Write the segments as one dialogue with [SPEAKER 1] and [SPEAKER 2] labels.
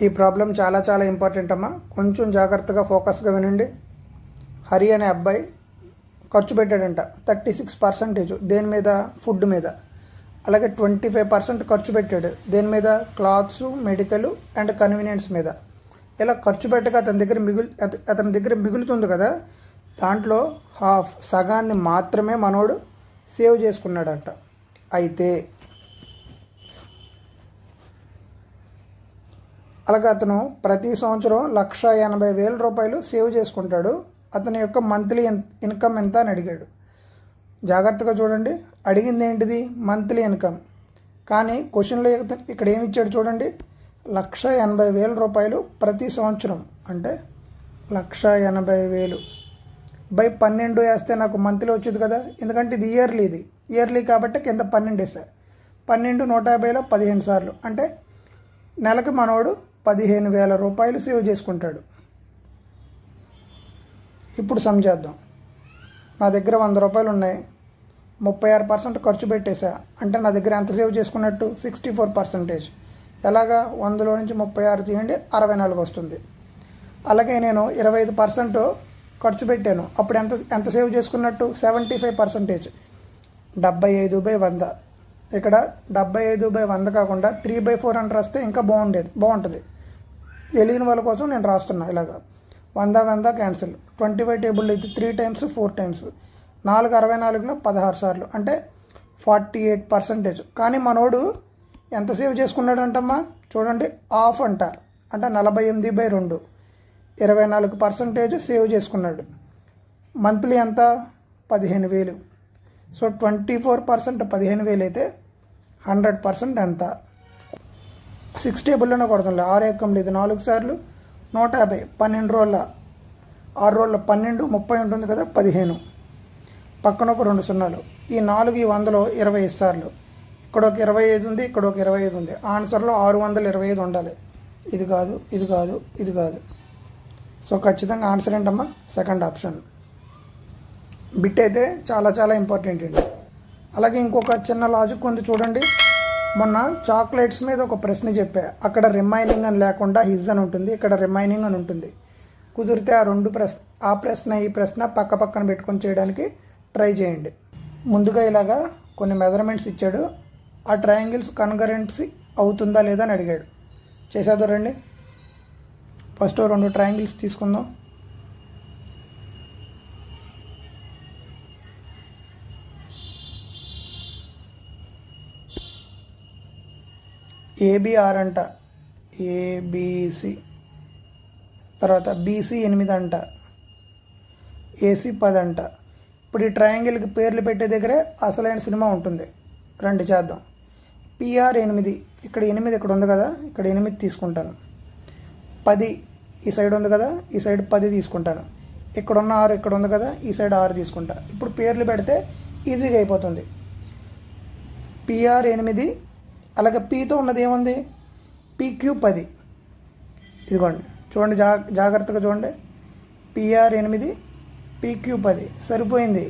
[SPEAKER 1] ఈ ప్రాబ్లం చాలా చాలా ఇంపార్టెంట్ అమ్మా. కొంచెం జాగ్రత్తగా ఫోకస్గా వినండి. హరి అనే అబ్బాయి ఖర్చు పెట్టాడంట 36% దేని మీద? ఫుడ్ మీద. అలాగే 25% ఖర్చు పెట్టాడు దేని మీద? క్లాత్స్, మెడికల్ అండ్ కన్వీనియన్స్ మీద. ఇలా ఖర్చు పెట్టక అతని దగ్గర మిగులుతుంది కదా, దాంట్లో సగాన్ని మాత్రమే మనోడు సేవ్ చేసుకున్నాడంట. అయితే అలాగే అతను ప్రతి సంవత్సరం 1,80,000 రూపాయలు సేవ్ చేసుకుంటాడు. అతని యొక్క మంత్లీ ఇన్కమ్ ఎంత అని అడిగాడు. జాగ్రత్తగా చూడండి, అడిగింది ఏంటిది? Monthly income. కానీ క్వశ్చన్లో ఇక్కడ ఏమి ఇచ్చాడు చూడండి, 1,80,000 రూపాయలు ప్రతి సంవత్సరం. అంటే 1,80,000 బై 12 వేస్తే నాకు మంత్లీ వచ్చేది కదా, ఎందుకంటే ఇది ఇయర్లీ కాబట్టి కింద 12 వేసా. 12 150లో 15 సార్లు, అంటే నెలకు మనోడు 15,000 రూపాయలు సేవ్ చేసుకుంటాడు. ఇప్పుడు చేద్దాం. నా దగ్గర 100 రూపాయలు ఉన్నాయి, 36% ఖర్చు పెట్టేశా. అంటే నా దగ్గర ఎంత సేవ్ చేసుకున్నట్టు? 64%. ఎలాగా? 100లో నుంచి 36 తీయండి, 64 వస్తుంది. అలాగే నేను 25% ఖర్చు పెట్టాను, అప్పుడు ఎంత సేవ్ చేసుకున్నట్టు? 75%. 75/100. ఇక్కడ 75/100 కాకుండా 3/400 వస్తే ఇంకా బాగుంటుంది. తెలియని వాళ్ళ కోసం నేను రాస్తున్నా. ఇలాగా 100 క్యాన్సిల్. 25 టేబుల్ అయితే 3 టైమ్స్ 4 టైమ్స్ 4 64లో 16 సార్లు, అంటే 48%. కానీ మనోడు ఎంత సేవ్ చేసుకున్నాడు అంటమ్మా? చూడండి, హాఫ్ అంట, అంటే 48/2, 24% సేవ్ చేసుకున్నాడు. మంత్లీ ఎంత? 15,000. సో 24% 15,000 అయితే 100% ఎంత? 6 టేబుల్లోనే కొడుతుంది. 6 ఎక్కం లేదు, 4 సార్లు 150. 12 రోజుల 6 రోజుల 12 30 ఉంటుంది కదా, 15. పక్కన ఒక 2 సున్నాలు. ఈ 4 ఈ 100లో 25 సార్లు. ఇక్కడ ఒక 25 ఉంది, ఇక్కడ ఒక 25 ఉంది. ఆన్సర్లో 625 ఉండాలి. ఇది కాదు, ఇది కాదు, ఇది కాదు. సో ఖచ్చితంగా ఆన్సర్ ఏంటమ్మా? Second option. బిట్ అయితే చాలా చాలా ఇంపార్టెంట్ అండి. అలాగే ఇంకొక చిన్న లాజిక్ ఉంది చూడండి. మొన్న చాక్లెట్స్ మీద ఒక ప్రశ్న చెప్పా, అక్కడ రిమైనింగ్ అని లేకుండా హిజ్ అని ఉంటుంది, ఇక్కడ రిమైనింగ్ అని ఉంటుంది. కుదిరితే ఆ ప్రశ్న ఈ ప్రశ్న పక్క పక్కన పెట్టుకొని చేయడానికి ట్రై చేయండి. ముందుగా ఇలాగా కొన్ని మెజర్మెంట్స్ ఇచ్చాడు, ఆ ట్రయాంగిల్స్ కన్కరెన్సీ అవుతుందా లేదా అని అడిగాడు. చేసేదో రండి. ఫస్ట్ 2 ట్రయాంగిల్స్ తీసుకుందాం. ఏబిఆర్ అంట, ఏబిసి. తర్వాత బీసీ 8 అంట, ఏసీ 10 అంట. ఇప్పుడు ఈ ట్రయాంగిల్కి పేర్లు పెట్టే దగ్గరే అసలైన సినిమా ఉంటుంది. రండి చేద్దాం. పిఆర్ 8, ఇక్కడ 8 ఇక్కడ ఉంది కదా, ఇక్కడ 8 తీసుకుంటాను. 10 ఈ సైడ్ ఉంది కదా, ఈ సైడ్ 10 తీసుకుంటాను. ఇక్కడ ఉన్న 6 ఇక్కడ ఉంది కదా, ఈ సైడ్ 6 తీసుకుంటా. ఇప్పుడు పేర్లు పెడితే ఈజీగా అయిపోతుంది. పిఆర్ 8, అలాగే పీతో ఉన్నది ఏముంది? పీక్యూ 10. ఇదిగోండి చూడండి, జాగ్రత్తగా చూడండి. పిఆర్ 8, పీక్యూ 10 సరిపోయింది.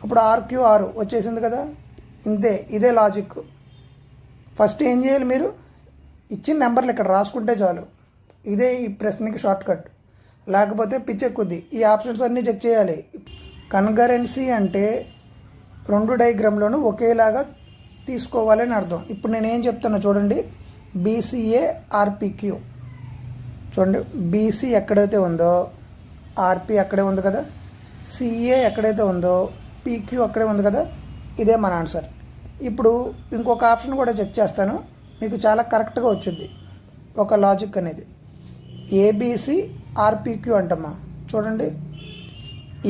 [SPEAKER 1] అప్పుడు ఆర్క్యూ 6 వచ్చేసింది కదా. ఇదే లాజిక్. ఫస్ట్ ఏం చేయాలి? మీరు ఇచ్చిన నెంబర్లు ఇక్కడ రాసుకుంటే చాలు. ఇదే ఈ ప్రశ్నకి షార్ట్ కట్. లేకపోతే పిచ్చెక్కుద్ది. ఈ ఆప్షన్స్ అన్నీ చెక్ చేయాలి. కన్కరెన్సీ అంటే 2 డయాగ్రామ్లోనూ ఒకేలాగా తీసుకోవాలని అర్థం. ఇప్పుడు నేను ఏం చెప్తున్నా చూడండి. బీసీఏ ఆర్పిక్యూ. చూడండి, బీసీ ఎక్కడైతే ఉందో ఆర్పి అక్కడే ఉంది కదా, సిఏ ఎక్కడైతే ఉందో పీక్యూ అక్కడే ఉంది కదా. ఇదే మన ఆన్సర్. ఇప్పుడు ఇంకొక ఆప్షన్ కూడా చెక్ చేస్తాను, మీకు చాలా కరెక్ట్గా వచ్చింది ఒక లాజిక్ అనేది. ఏబీసీ ఆర్పిక్యూ అంటమ్మా. చూడండి,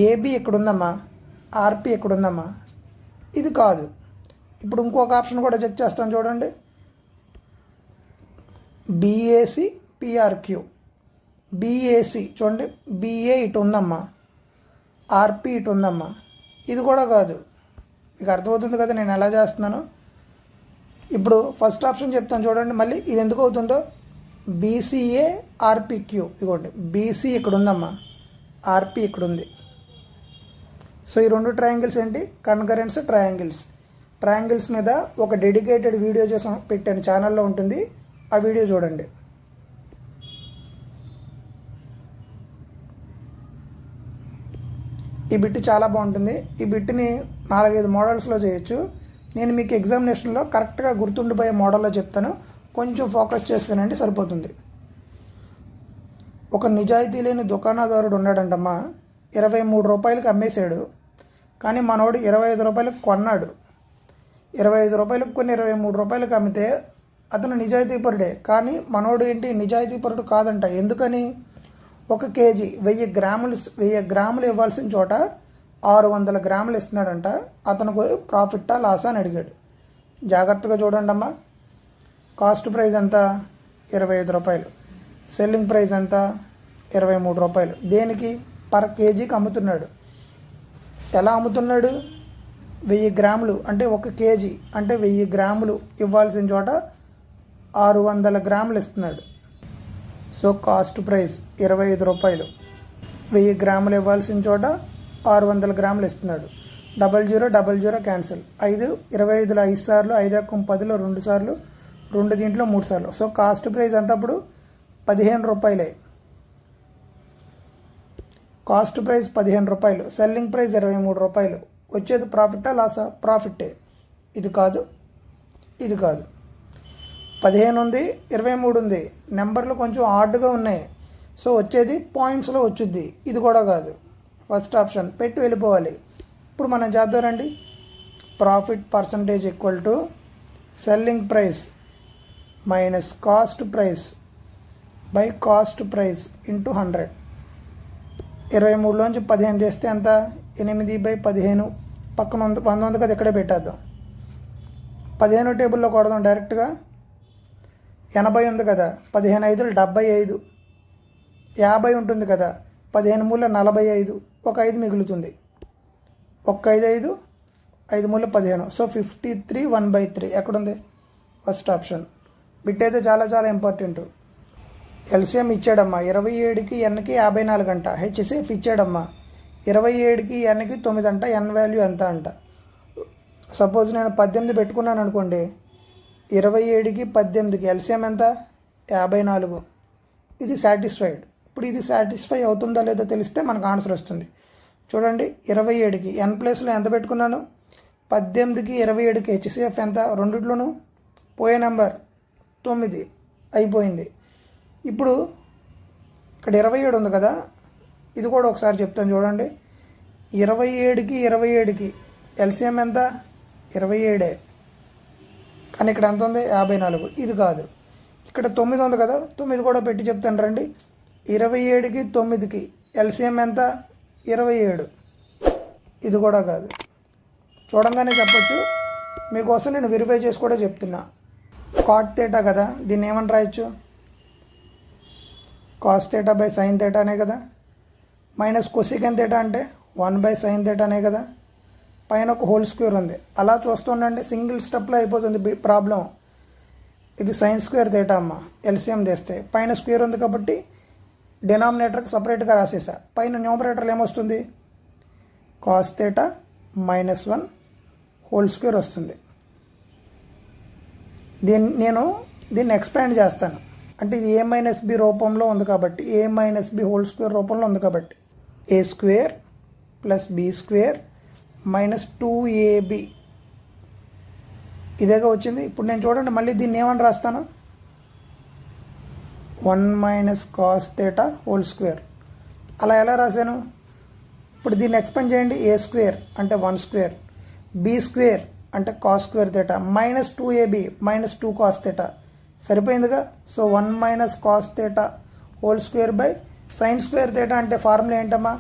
[SPEAKER 1] ఏబి ఇక్కడ ఉందమ్మా, ఆర్పి ఇక్కడ ఉందమ్మా. ఇది కాదు. ఇప్పుడు ఇంకొక ఆప్షన్ కూడా చెక్ చేస్తాను చూడండి. బీఏసి పిఆర్క్యూ. బీఏసి చూడండి, బిఏ ఇటు ఉందమ్మా, ఆర్పి ఇటు ఉందమ్మా. ఇది కూడా కాదు. మీకు అర్థమవుతుంది కదా నేను ఎలా చేస్తున్నాను. ఇప్పుడు ఫస్ట్ ఆప్షన్ చెప్తాను చూడండి, మళ్ళీ ఇది ఎందుకు అవుతుందో. బీసీఏ ఆర్పిక్యూ. ఇదిగోండి, బీసీ ఇక్కడ ఉందమ్మా, ఆర్పి ఇక్కడ ఉంది. సో ఈ 2 ట్రయాంగిల్స్ ఏంటి? Concurrence triangles. ట్రయాంగిల్స్ మీద ఒక డెడికేటెడ్ వీడియో చేసి పెట్టాను, ఛానల్లో ఉంటుంది, ఆ వీడియో చూడండి. ఈ బిట్ చాలా బాగుంటుంది. ఈ బిట్ని 4-5 మోడల్స్లో చేయొచ్చు. నేను మీకు ఎగ్జామినేషన్లో కరెక్ట్గా గుర్తుండిపోయే మోడల్లో చెప్తాను, కొంచెం ఫోకస్ చేసి వినండి సరిపోతుంది. ఒక నిజాయితీ లేని దుకాణదారుడు ఉన్నాడంటమ్మా. 23 రూపాయలకి అమ్మేశాడు, కానీ మనోడు 25 రూపాయలకు కొన్నాడు. 25 రూపాయలకు కొన్ని 23 రూపాయలకు అమ్మితే అతను నిజాయితీపరుడే, కానీ మనోడు ఏంటి నిజాయితీపరుడు కాదంట. ఎందుకని? 1 కేజీ 1000 గ్రాములు ఇవ్వాల్సిన చోట 600 గ్రాములు ఇస్తున్నాడంట. అతనికి ప్రాఫిట్టా లాసా అని అడిగాడు. జాగ్రత్తగా చూడండి అమ్మా. కాస్ట్ ప్రైస్ ఎంత? 25 రూపాయలు. సెల్లింగ్ ప్రైస్ ఎంత? 23 రూపాయలు. దేనికి? పర్ కేజీకి అమ్ముతున్నాడు. ఎలా అమ్ముతున్నాడు? 1000 గ్రాములు అంటే 1 కేజీ అంటే 1000 గ్రాములు ఇవ్వాల్సిన చోట 600 గ్రాములు ఇస్తున్నాడు. సో కాస్ట్ ప్రైస్ 25 రూపాయలు. 1000 గ్రాములు ఇవ్వాల్సిన చోట 600 గ్రాములు ఇస్తున్నాడు. 0000 క్యాన్సిల్. 25లో 5 సార్లు, 5×10లో 2 సార్లు, 2 దీంట్లో 3 సార్లు. సో కాస్ట్ ప్రైస్ ఎంత అప్పుడు? 15 రూపాయలే. కాస్ట్ ప్రైస్ 15 రూపాయలు. సెల్లింగ్ ప్రైస్ 23 రూపాయలు. వచ్చేది ప్రాఫిట్టా లాసా? ప్రాఫిట్టే. ఇది కాదు, ఇది కాదు. 15 ఉంది, 23 ఉంది. నెంబర్లు కొంచెం ఆర్డ్గా ఉన్నాయి. సో వచ్చేది పాయింట్స్లో వచ్చుద్ది. ఇది కూడా కాదు. ఫస్ట్ ఆప్షన్ పెట్టి వెళ్ళిపోవాలి. ఇప్పుడు మనం చేద్దామండి. Profit percentage equal to selling price minus cost price by cost price into 100. 23లోంచి 15 చేస్తే ఎంత? 8/15. పక్కన 100 ఉంది కదా, ఇక్కడే పెట్టేద్దాం. 15 టేబుల్లో కొడదాం డైరెక్ట్గా. 80 ఉంది కదా, 15×5 75. 50 ఉంటుంది కదా, 15 45. ఒక 5 మిగులుతుంది. 5×5 5 15. సో 53 1/3 ఎక్కడుంది? First option. బిట్ అయితే చాలా చాలా ఇంపార్టెంట్. ఎల్సిఎం ఇచ్చాడమ్మా. 27కి ఎన్కి 54 అంట. హెచ్సిఎఫ్ ఇచ్చాడమ్మా. 27కి ఎన్కి 9 అంట. ఎన్ వాల్యూ ఎంత అంట. సపోజ్ నేను 18 పెట్టుకున్నాను అనుకోండి. 27కి 18కి ఎల్సిఎం ఎంత? 54. ఇది సాటిస్ఫైడ్. ఇప్పుడు ఇది సాటిస్ఫై అవుతుందా లేదో తెలిస్తే మనకు ఆన్సర్ వస్తుంది. చూడండి, 27కి ఎన్ ప్లేస్లో ఎంత పెట్టుకున్నాను? 18కి 27కి హెచ్సిఎఫ్ ఎంత? రెండిట్లోనూ పోయే నెంబర్ 9 అయిపోయింది. ఇప్పుడు ఇక్కడ 27 ఉంది కదా, ఇది కూడా ఒకసారి చెప్తాను చూడండి. 27కి ఎల్సిఎం ఎంత? 27. కానీ ఇక్కడ ఎంత ఉంది? 54. ఇది కాదు. ఇక్కడ 9 ఉంది కదా, 9 కూడా పెట్టి చెప్తాను రండి. 27కి 9కి ఎల్సిఎం ఎంత? 27. ఇది కూడా కాదు. చూడంగానే చెప్పొచ్చు. మీకోసం నేను వెరిఫై చేసి కూడా చెప్తున్నా. కాట్ థీటా కదా, దీన్ని ఏమని రాయొచ్చు? Cos theta by sine theta అనే కదా. మైనస్ కొసికెన్ థీటా అంటే 1/sin థీటా అనే కదా. పైన ఒక హోల్ స్క్వేర్ ఉంది. అలా చూస్తుండండి, సింగిల్ స్టెప్లో అయిపోతుంది ప్రాబ్లం. ఇది sin స్క్వేర్ థీటా అమ్మ. ఎల్సిఎం తెస్తే పైన స్క్వేర్ ఉంది కాబట్టి డినామినేటర్కి సపరేట్గా రాసేసా. పైన న్యూమరేటర్లు ఏమొస్తుంది? కాస్ థీటా -1 హోల్ స్క్వేర్ వస్తుంది. దీన్ని ఎక్స్పాండ్ చేస్తాను. అంటే ఇది a-b రూపంలో ఉంది కాబట్టి, a-b హోల్ స్క్వేర్ రూపంలో ఉంది కాబట్టి a² + b² - 2ab ఇదేగా వచ్చింది. ఇప్పుడు నేను చూడండి, మళ్ళీ దీన్ని ఏమని రాస్తాను? 1 - cos థీటా హోల్ స్క్వేర్. అలా ఎలా రాశాను? ఇప్పుడు దీన్ని ఎక్స్పాండ్ చేయండి. a² అంటే 1², b² అంటే cos square theta -2ab -2 cos theta సరిపోయిందిగా. So 1 - cos theta whole square by sin square theta అంటే ఫార్ములా ఏంటమ్మా?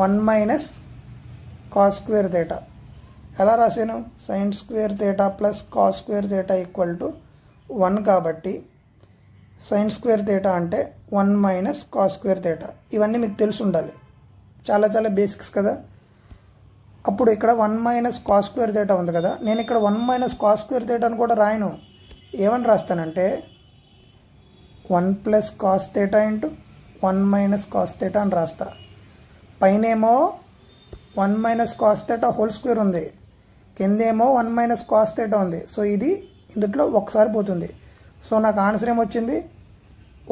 [SPEAKER 1] 1 - cos స్క్వేర్ థీటా. ఎలా రాశాను? sin square theta + cos square theta = 1 కాబట్టి sin స్క్వేర్ థీటా అంటే 1 - cos స్క్వేర్ థీటా. ఇవన్నీ మీకు తెలిసి ఉండాలి. చాలా చాలా బేసిక్స్ కదా. అప్పుడు ఇక్కడ 1 - cos స్క్వేర్ థీటా ఉంది కదా, నేను ఇక్కడ 1 - cos స్క్వేర్ థీటాను కూడా రాయను. ఏమని రాస్తానంటే 1 + cos థీటా × 1 - cos థీటా అని రాస్తా. పైనేమో 1 - cos థీటా హోల్ స్క్వేర్ ఉంది, కిందేమో 1 - cos థీటా ఉంది. సో ఇది ఇందులో ఒకసారి పోతుంది. సో నాకు ఆన్సర్ ఏమొచ్చింది?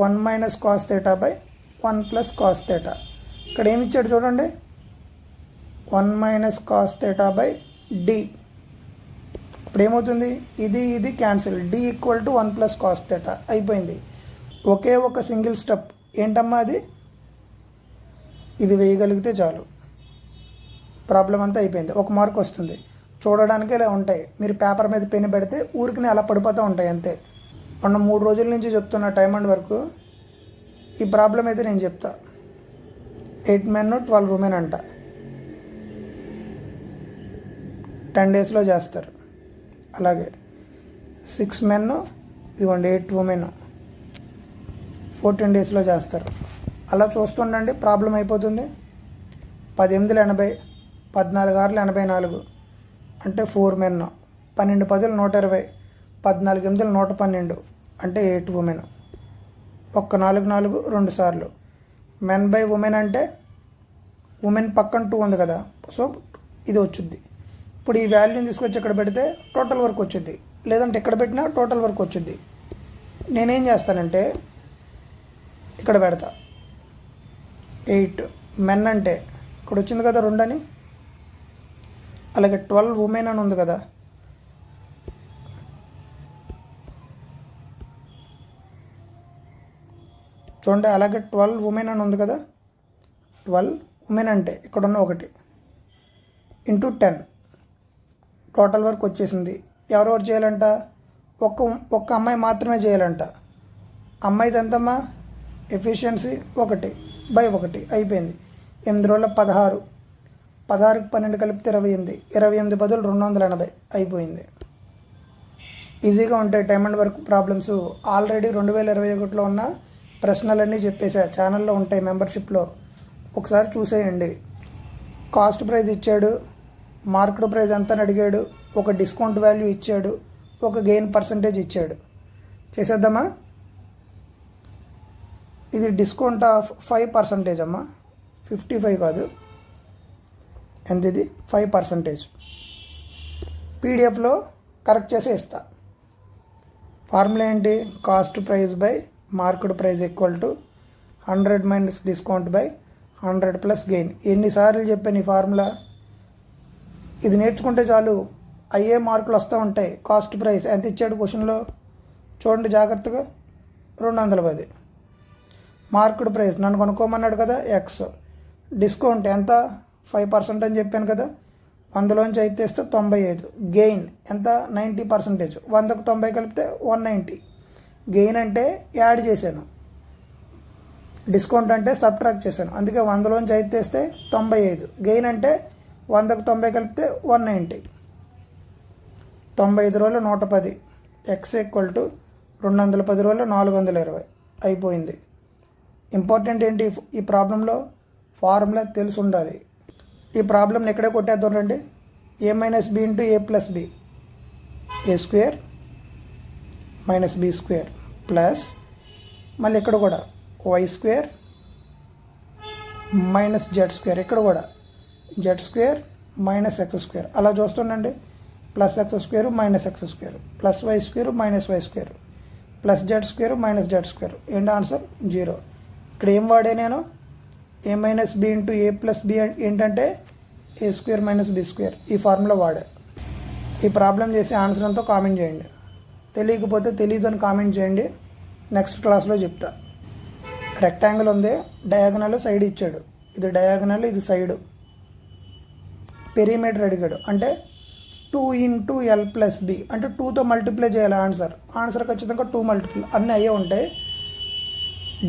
[SPEAKER 1] 1 - cos థీటా / 1 + cos థీటా. ఇక్కడ ఏమి ఇచ్చాడు చూడండి, 1 minus cos theta by D. ఇప్పుడు ఏమవుతుంది, ఇది cancel, D equal to 1 plus cos theta అయిపోయింది. ఒకే ఒక సింగిల్ స్టెప్ ఏంటమ్మా అది, ఇది వేయగలిగితే చాలు, ప్రాబ్లం అంతా అయిపోయింది. 1 మార్క్ వస్తుంది. చూడడానికి ఇలా ఉంటాయి, మీరు పేపర్ మీద పెన్ పెడితే ఊరికి అలా పడిపోతూ ఉంటాయి అంతే. మొన్న 3 రోజుల నుంచి చెప్తున్న టైం అండ్ వరకు ఈ ప్రాబ్లం అయితే నేను చెప్తా. 8 men 12 women అంట, 10 daysలో చేస్తారు. అలాగే 6 men ఇవ్వండి 8 women 14 daysలో చేస్తారు. అలా చూస్తుండండి, ప్రాబ్లం అయిపోతుంది. 10 8 80, 14 6 84 అంటే 4 men, 12 10 120, 14 8 112 అంటే 8 women. 1 4 4 2 సార్లు మెన్ బై ఉమెన్ అంటే ఉమెన్ పక్కన 2 ఉంది కదా, సో ఇది వచ్చింది. ఇప్పుడు ఈ వాల్యూని తీసుకొచ్చి ఇక్కడ పెడితే టోటల్ వర్క్ వచ్చింది, లేదంటే ఎక్కడ పెట్టినా టోటల్ వర్క్ వచ్చింది. నేనేం చేస్తానంటే ఇక్కడ పెడతా 8 మెన్ అంటే ఇక్కడ వచ్చింది కదా 2 అని, అలాగే 12 ఉమెన్ అని ఉంది కదా, చూడండి, అలాగే 12 ఉమెన్ అని ఉంది కదా, 12 ఉమెన్ అంటే ఇక్కడ ఉన్న 1 ఇంటూ 10 టోటల్ వర్క్ వచ్చేసింది. ఎవరెవరు చేయాలంట, ఒక్క అమ్మాయి మాత్రమే చేయాలంట. అమ్మాయిది ఎంతమ్మా, ఎఫిషియన్సీ 1/1 అయిపోయింది. 8 రోజుల 16, 16కి 12 కలిపితే 28, 28 బదులు 280 అయిపోయింది. ఈజీగా ఉంటాయి time and work problems. Already 2021లో ఉన్న ప్రశ్నలన్నీ చెప్పేసా, ఛానల్లో ఉంటాయి మెంబర్షిప్లో, ఒకసారి చూసేయండి. కాస్ట్ ప్రైస్ ఇచ్చాడు, మార్కెట్ ప్రైస్ ఎంత అని అడిగాడు, ఒక డిస్కౌంట్ వాల్యూ ఇచ్చాడు, ఒక గెయిన్ పర్సంటేజ్ ఇచ్చాడు. చేసేద్దామా. ఇది డిస్కౌంట్ ఆఫ్ 5% అమ్మా, 55 కాదు, ఎంత ఇది 5%. పీడిఎఫ్లో కరెక్ట్ చేసి ఇస్తా. ఫార్ములా ఏంటి, cost price by market price equal to 100 minus discount by 100 plus gain. ఎన్నిసార్లు చెప్పాను ఈ ఫార్ములా, ఇది నేర్చుకుంటే చాలు, అయ్యే మార్కులు వస్తూ ఉంటాయి. కాస్ట్ ప్రైస్ ఎంత ఇచ్చాడు క్వశ్చన్లో చూడండి జాగ్రత్తగా, 210. మార్కెట్ ప్రైస్ నన్ను కొనుక్కోమన్నాడు కదా, ఎక్స్. డిస్కౌంట్ ఎంత, 5% అని చెప్పాను కదా, 100లోంచి అయితే తెస్తే 95. గెయిన్ ఎంత, 90%. 100కు 90 కలిపితే 190. గెయిన్ అంటే యాడ్ చేశాను, డిస్కౌంట్ అంటే సబ్ట్రాక్ట్ చేశాను, అందుకే 100లోంచి అయితే తెస్తే 95. గెయిన్ అంటే 100కు 90 కలిపితే 190. 95 రోజులు 110, ఎక్స్ ఈక్వల్ టు 210 రోజులు 420 అయిపోయింది. ఇంపార్టెంట్ ఏంటి ఈ ప్రాబ్లంలో, ఫార్ములా తెలిసి ఉండాలి. ఈ ప్రాబ్లంని ఎక్కడే కొట్టేద్దాం రండి. a minus B into A plus B, A square minus B square plus మళ్ళీ ఇక్కడ కూడా Y square minus Z square, ఇక్కడ కూడా Z square minus X square. అలా చూస్తుండండి, plus X square minus X square plus Y square minus Y square plus Z square minus Z square. ఏంటి answer 0. ఇక్కడ ఏం వాడే నేను, A minus B into A plus B ఏంటంటే A square minus B square, ఈ formula వాడా. ఈ problem చేసి ఆన్సర్ అంతా కామెంట్ చేయండి, తెలియకపోతే తెలియదు అని కామెంట్ చేయండి, నెక్స్ట్ క్లాస్లో చెప్తా. రెక్టాంగిల్ ఉంది, డయాగనల్ సైడ్ ఇచ్చాడు, ఇది డయాగనల్ ఇది సైడు, పెరిమీటర్ అడిగాడు అంటే 2 ఇంటూ ఎల్ ప్లస్ బి అంటే 2తో మల్టిప్లై చేయాలి. ఆన్సర్ ఖచ్చితంగా 2 మల్టిప్లై అన్నీ అయ్యే ఉంటాయి.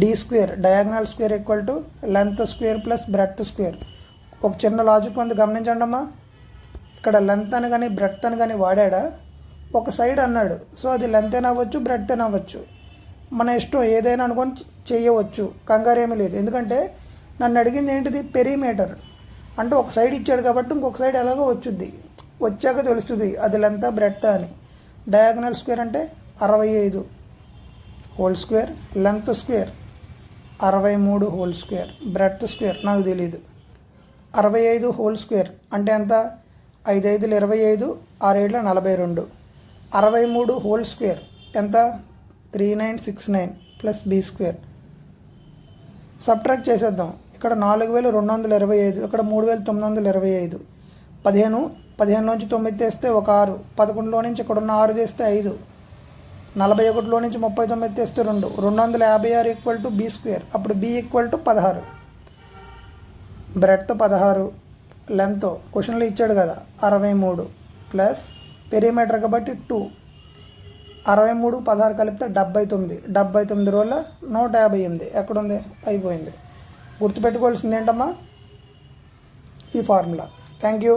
[SPEAKER 1] D square diagonal square equal to length square plus breadth square. ఒక చిన్న లాజిక్ ఉంది గమనించండి అమ్మా, ఇక్కడ లెంత్ అని కానీ బ్రెడ్త్ అని కానీ వాడా, ఒక సైడ్ అన్నాడు, సో అది లెంత్ అయినా అవ్వచ్చు బ్రెడ్త్ అయినా అవ్వచ్చు, మన ఇష్టం ఏదైనా అనుకొని చేయవచ్చు, కంగారు ఏమీ లేదు. ఎందుకంటే నన్ను అడిగింది ఏంటిది, పెరిమీటర్ అంటే ఒక సైడ్ ఇచ్చాడు కాబట్టి ఇంకొక సైడ్ ఎలాగో వచ్చుద్ది, వచ్చాక తెలుస్తుంది అది లెంత్ బ్రెడ్త్ అని. డయాగనల్ స్క్వేర్ అంటే 65 whole square, length square 63 whole square, breadth square నాకు తెలీదు. 65 హోల్ స్క్వేర్ అంటే ఎంత, 5 5 25, 6 7 42. 63 హోల్ స్క్వేర్ ఎంత, 3969 ప్లస్ బి స్క్వేర్. సబ్ట్రాక్ట్ చేసేద్దాం, ఇక్కడ 4225, ఇక్కడ 3925. 15 నుంచి 9 తీస్తే ఒక 6, 11లో నుంచి ఇక్కడ ఉన్న 6 తీస్తే 5, 41లో నుంచి 39 తీస్తే 2, 256 ఈక్వల్ టు బి స్క్వేర్. అప్పుడు B equal to 16. Breadth 16, length క్వశ్చన్లో ఇచ్చాడు కదా 63 ప్లస్ పెరిమీటర్ కాబట్టి 2, 63 16 కలిపితే 79, 79 రోజుల 158. ఎక్కడుంది? అయిపోయింది. గుర్తుపెట్టుకోవాల్సింది ఏంటమ్మా? ఈ ఫార్ములా. Thank you.